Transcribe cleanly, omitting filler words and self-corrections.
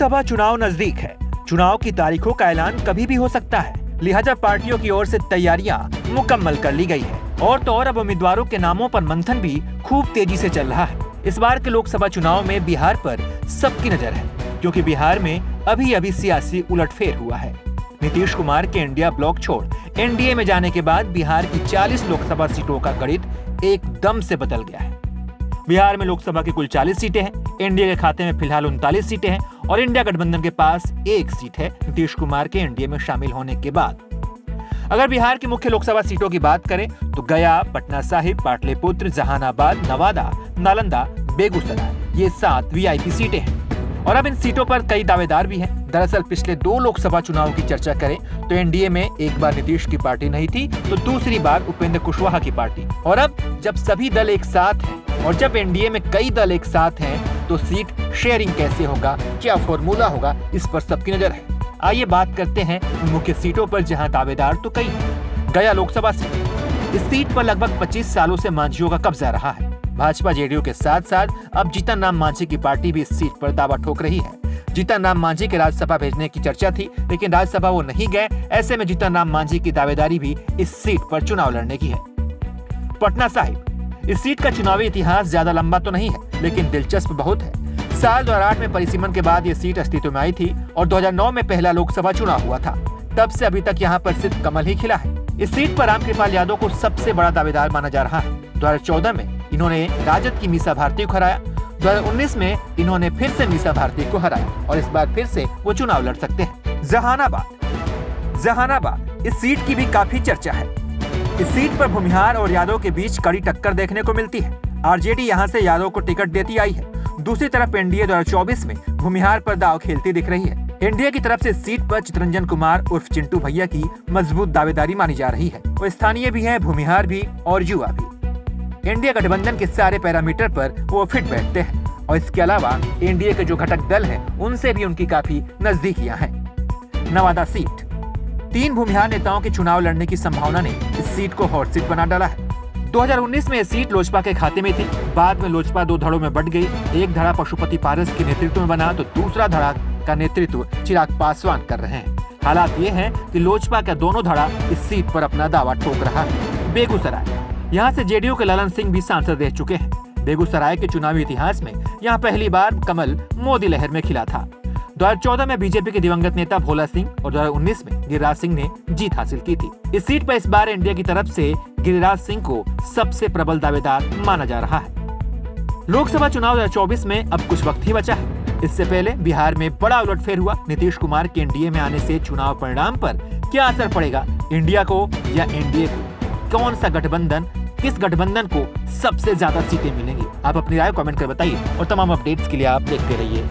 लोकसभा चुनाव नजदीक है। चुनाव की तारीखों का ऐलान कभी भी हो सकता है, लिहाजा पार्टियों की ओर से तैयारियां मुकम्मल कर ली गई है। और तो और अब उम्मीदवारों के नामों पर मंथन भी खूब तेजी से चल रहा है। इस बार के लोकसभा चुनाव में बिहार पर सबकी नजर है, क्योंकि बिहार में अभी सियासी उलटफेर हुआ है। नीतीश कुमार के इंडिया ब्लॉक छोड़ एनडीए में जाने के बाद बिहार की 40 लोकसभा सीटों का गणित एकदम से बदल गया है। बिहार में लोकसभा की कुल 40 सीटें हैं, एनडीए के खाते में फिलहाल 39 सीटें हैं और इंडिया गठबंधन के पास 1 सीट है नीतीश कुमार के एनडीए में शामिल होने के बाद। अगर बिहार की मुख्य लोकसभा सीटों की बात करें तो गया, पटना साहिब, पाटलिपुत्र, जहानाबाद, नवादा, नालंदा, बेगूसराय ये 7 वीआईपी सीटें हैं और अब इन सीटों पर कई दावेदार भी हैं। दरअसल पिछले 2 लोकसभा चुनाव की चर्चा करें तो एनडीए में एक बार नीतीश की पार्टी नहीं थी तो दूसरी बार उपेंद्र कुशवाहा की पार्टी। और अब जब सभी दल एक साथ हैं और जब एनडीए में कई दल एक साथ हैं तो सीट शेयरिंग कैसे होगा, क्या फॉर्मूला होगा, इस पर सबकी नजर है। आइए बात करते हैं उन मुख्य सीटों पर जहां दावेदार तो कई हैं। गया लोकसभा सीट, इस सीट पर लगभग 25 सालों से मांझियों का कब्जा रहा है। भाजपा जेडीयू के साथ साथ अब जीतन राम मांझी की पार्टी भी इस सीट पर दावा ठोक रही है। जीतन राम मांझी के राज्यसभा भेजने की चर्चा थी, लेकिन राज्यसभा वो नहीं गए। ऐसे में जीतन राम मांझी की दावेदारी भी इस सीट पर चुनाव लड़ने की है। पटना साहिब, इस सीट का चुनावी इतिहास ज्यादा लंबा तो नहीं है, लेकिन दिलचस्प बहुत है। साल 2008 में परिसीमन के बाद ये सीट अस्तित्व में आई थी और 2009 में पहला लोकसभा चुनाव हुआ था। तब से अभी तक यहाँ पर सिर्फ कमल ही खिला है। इस सीट पर रामकृपाल यादव को सबसे बड़ा दावेदार माना जा रहा है। 2014 में इन्होंने राजद की मीसा भारती को हराया। 2019 में इन्होंने फिर से मीसा भारती को हराया और इस बार फिर से वो चुनाव लड़ सकते हैं। जहानाबाद, इस सीट की भी काफी चर्चा है। इस सीट पर भूमिहार और यादव के बीच कड़ी टक्कर देखने को मिलती है। आरजेडी यहाँ से यादव को टिकट देती आई है। दूसरी तरफ एनडीए 2024 में भूमिहार पर दांव खेलती दिख रही है। एनडीए की तरफ से सीट पर चितरंजन कुमार उर्फ चिंटू भैया की मजबूत दावेदारी मानी जा रही है। वो स्थानीय भी है, भूमिहार भी और युवा भी। एनडीए गठबंधन के सारे पैरामीटर पर वो फिट बैठते हैं और इसके अलावा एनडीए के जो घटक दल हैं उनसे भी उनकी काफी नजदीकियां हैं। नवादा सीट, 3 भूमिहार नेताओं के चुनाव लड़ने की संभावना ने इस सीट को हॉट सीट बना डाला है। 2019 में यह सीट लोजपा के खाते में थी। बाद में लोजपा 2 धड़ों में बंट गई। एक धड़ा पशुपति पारस के नेतृत्व में बना तो दूसरा धड़ा का नेतृत्व चिराग पासवान कर रहे हैं। हालात ये हैं कि लोजपा का दोनों धड़ा इस सीट पर अपना दावा ठोक रहा है। बेगूसराय, यहाँ से जेडीयू के ललन सिंह भी सांसद रह चुके हैं। बेगूसराय के चुनावी इतिहास में यहाँ पहली बार कमल मोदी लहर में खिला था। 2014 में बीजेपी के दिवंगत नेता भोला सिंह और 2019 में गिरिराज सिंह ने जीत हासिल की थी। इस सीट पर इस बार एनडीए की तरफ से गिरिराज सिंह को सबसे प्रबल दावेदार माना जा रहा है। लोकसभा चुनाव 2024 में अब कुछ वक्त ही बचा है। इससे पहले बिहार में बड़ा उलटफेर हुआ। नीतीश कुमार के एनडीए में आने से चुनाव परिणाम पर क्या असर पड़ेगा, इंडिया को या एनडीए को? कौन सा गठबंधन, किस गठबंधन को सबसे ज्यादा सीटें मिलेंगी? आप अपनी राय कमेंट कर बताइए और तमाम अपडेट्स के लिए आप देखते रहिए